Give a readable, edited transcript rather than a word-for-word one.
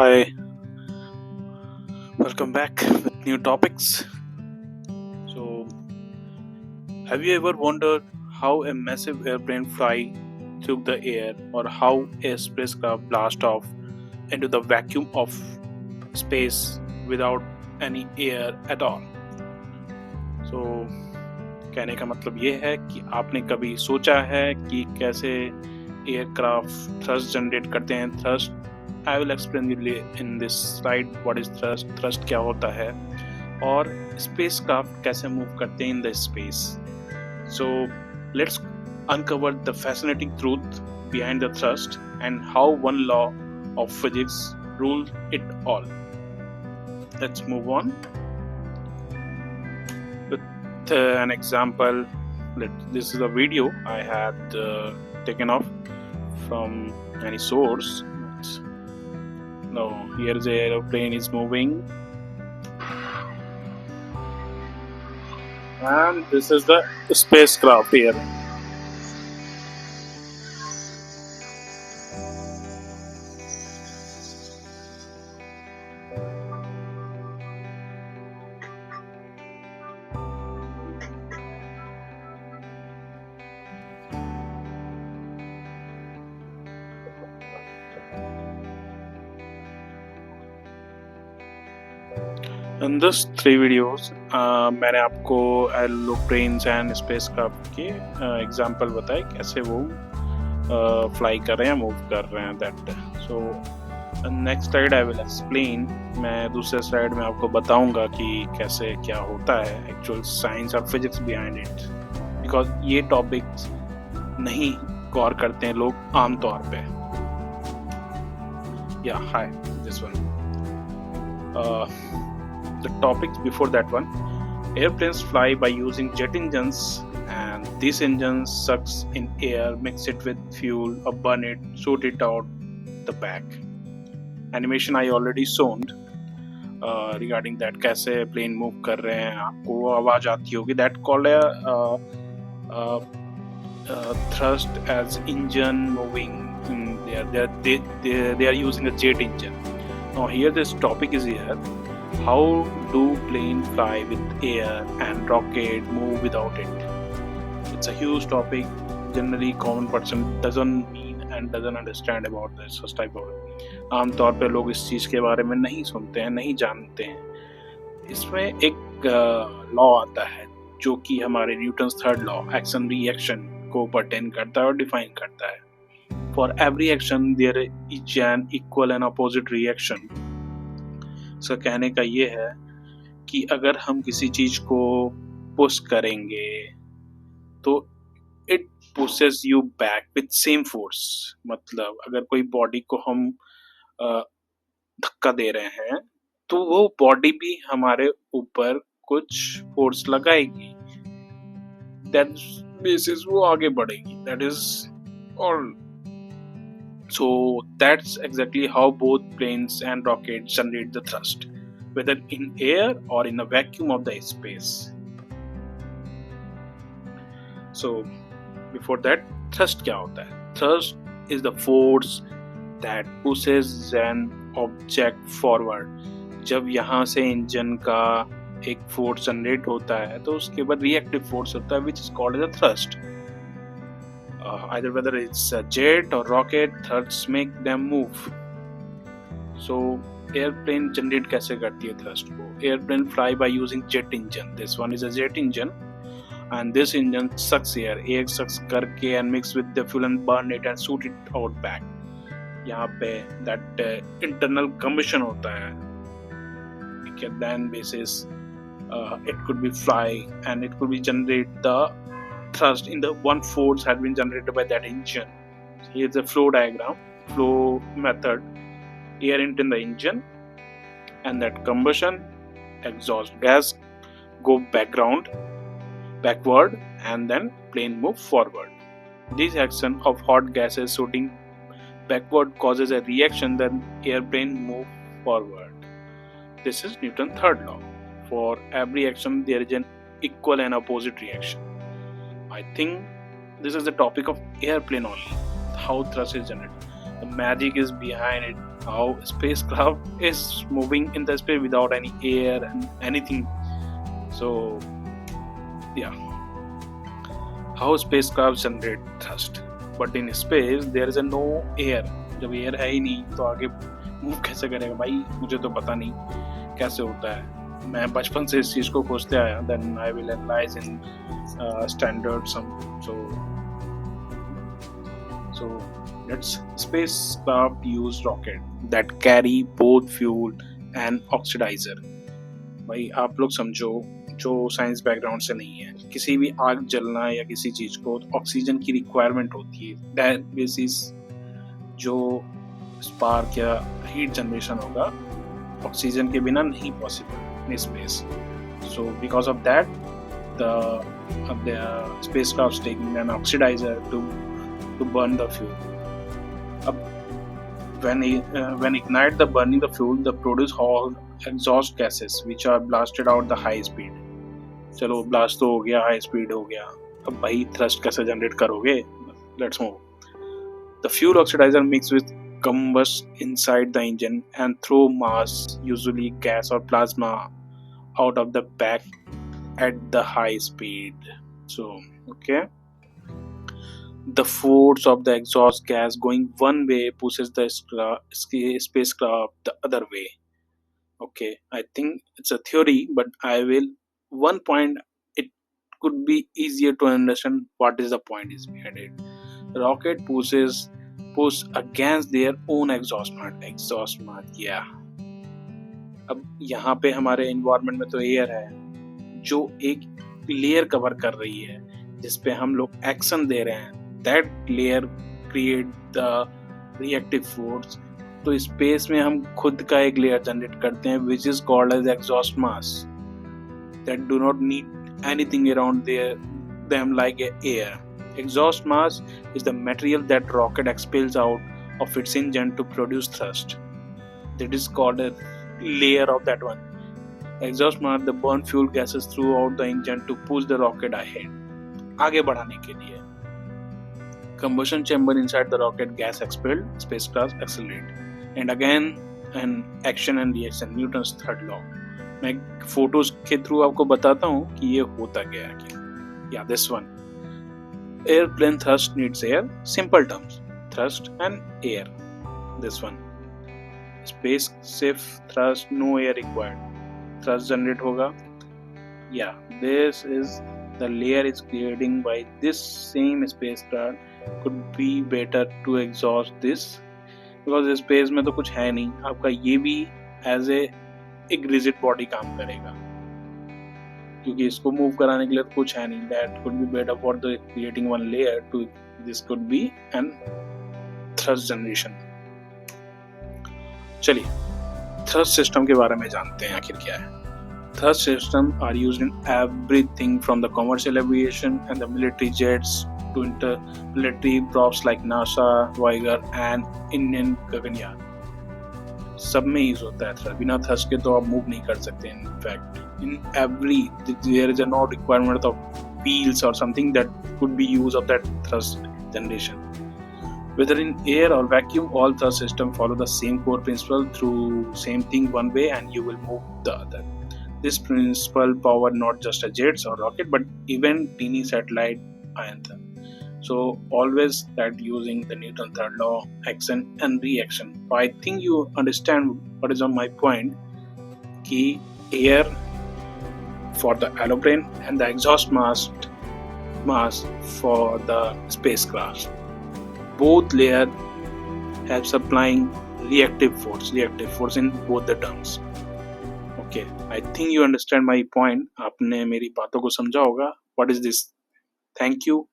Hi, welcome back with new topics. So, have you ever wondered how a massive airplane fly through the air, or how a spacecraft blast off into the vacuum of space without any air at all? So, कहने का मतलब ये है कि आपने कभी सोचा है कि कैसे एयरक्राफ्ट थ्रस्ट जनरेट करते हैं? Thrust I will explain you in this slide what is thrust, thrust क्या होता है और स्पेसक्राफ्ट कैसे मूव करते हैं in the space. So let's uncover the fascinating truth behind the thrust and how one law of physics rules it all. Let's move on with an example. This is a video I had taken off from any source. Now here the aeroplane is moving, and this is the spacecraft here. In this three videos, मैंने आपको aeroplanes and spacecraft के example बताए कैसे वो fly कर रहे हैं, move कर रहे हैं. That so next slide I will explain. मैं दूसरे स्लाइड में आपको बताऊंगा कि कैसे क्या होता है एक्चुअल साइंस और फिजिक्स बिहाइंड इट, बिकॉज ये टॉपिक्स नहीं गौर करते हैं लोग आमतौर पे. या hi this one. The topics before that one: airplanes fly by using jet engines, and these engines sucks in air, mix it with fuel, or burn it, shoot it out the back. Animation I already shown regarding that कैसे plane move कर रहे हैं, आपको आवाज आती होगी. That called a thrust as engine moving. They are using a jet engine. Now here this topic is here. How do planes fly with air and rocket move without it? It's a huge topic. Generally, common person doesn't mean and doesn't understand about this such type of. आमतौर पे लोग इस चीज के बारे में नहीं सुनते हैं, नहीं जानते हैं. इसमें एक लॉ आता है जो कि हमारे Newton's third law, action reaction को पर्टेन करता है और डिफाइन करता है. For every action there is an equal and opposite reaction. इसका कहने का ये है कि अगर हम किसी चीज को पुश करेंगे तो it pushes you back with same force. मतलब अगर कोई बॉडी को हम धक्का दे रहे हैं तो वो बॉडी भी हमारे ऊपर कुछ फोर्स लगाएगी. दैट बेसिस वो आगे बढ़ेगी. That is all. So that's exactly how both planes and rockets generate the thrust, whether in air or in a vacuum of the space. So before that, thrust क्या होता है? Thrust is the force that pushes an object forward. जब यहाँ से engine का एक force generate होता है तो उसके बाद रिएक्टिव फोर्स होता है which is called as a thrust. Either whether it's a jet or rocket, thrusts make them move. So airplane generate कैसे करती है thrust को? Airplane fly by using jet engine. This one is a jet engine, and this engine sucks air. Air sucks करके and mix with the fuel and burn it and shoot it out back. यहाँ पे that internal combustion होता है. Then basis it could be fly and it could be generate the thrust in the one force had been generated by that engine. Here's the flow diagram, flow method. Air into the engine, and that combustion, exhaust gas go backward, and then plane move forward. This action of hot gases shooting backward causes a reaction, then airplane move forward. This is Newton's third law. For every action there is an equal and opposite reaction. I think this is the topic of airplane only, how thrust is generated. The magic is behind it. How spacecraft is moving in the space without any air and anything. So yeah, how spacecraft generate thrust. But in space there is a no air. जब air है ही नहीं तो आगे move कैसे करेगा भाई, मुझे तो पता नहीं कैसे होता है. मैं बचपन से इस चीज को खोजते आया. Then I will analyze in standard sum. So let's spacecraft use rocket that carry both fuel and oxidizer. भाई आप लोग समझो, जो साइंस बैकग्राउंड से नहीं है, किसी भी आग जलना या किसी चीज को ऑक्सीजन की रिक्वायरमेंट होती है. दैट बेसिस जो स्पार्क या हीट जनरेशन होगा ऑक्सीजन के बिना नहीं possible in space. So because of that the spacecraft taking an oxidizer to burn the fuel. When ignite the burning the fuel, the produce all exhaust gases which are blasted out the high speed. चलो blast तो हो गया, high speed हो गया. अब भाई thrust कैसे generate करोगे? Let's move. The fuel oxidizer mix with combust inside the engine and throw mass, usually gas or plasma, out of the back at the high speed. So okay, the force of the exhaust gas going one way pushes the spacecraft the other way. Okay, I think it's a theory, but I will one point. It could be easier to understand what is the point is behind it. Rocket push against their own exhaust mark. Yeah. अब यहाँ पे हमारे environment में तो air है जो एक layer cover कर रही है जिसपे हम लोग एक्शन दे रहे हैं. That layer create the reactive force. तो स्पेस में हम खुद का एक लेयर जनरेट करते हैं which is called as exhaust mass that do not need anything around them like air. Exhaust mass is the material that rocket expels out of its engine to produce thrust. That is called a layer of that one. Exhaust mass the burn fuel gases throughout the engine to push the rocket ahead. आगे बढ़ाने के लिए. Combustion chamber inside the rocket, gas expelled, spacecraft accelerate. And again an action and reaction, Newton's third law. मैं photos के through आपको बताता हूँ कि ये होता क्या है. Yeah, this one. Airplane thrust needs air. Simple terms, thrust and air. This one. Spaceship thrust, no air required. Thrust generate होगा. Yeah, this is the layer is creating by this same spacecraft. Could be better to exhaust this because space में तो कुछ है नहीं. आपका ये भी as एक रिजिड बॉडी काम करेगा क्योंकि इसको मूव कराने के लिए कुछ है नहीं. That could be better for the creating one layer to this could be an thrust generation. चलिए थ्रस्ट सिस्टम के बारे में जानते हैं आखिर क्या है. Thrust systems are used in everything from the commercial aviation and the military jets to interplanetary probes like NASA, Voyager and Indian Gaganyaan. सब में यूज होता है थ्रस्ट. बिना थ्रस्ट के तो आप मूव नहीं कर सकते. In fact in every there is a no requirement of wheels or something that could be use of that thrust generation. Whether in air or vacuum, all thrust systems follow the same core principle through same thing one way and you will move the other. This principle power not just a jets or rocket but even teeny satellite ion. So always that using the Newton third law, action and reaction. I think you understand what is on my point. Ki air for the aeroplane and the exhaust mass for the spacecraft. Both layer have supplying reactive force in both the terms. Okay, I think you understand my point. आपने मेरी बातों को समझा होगा. What is this? Thank you.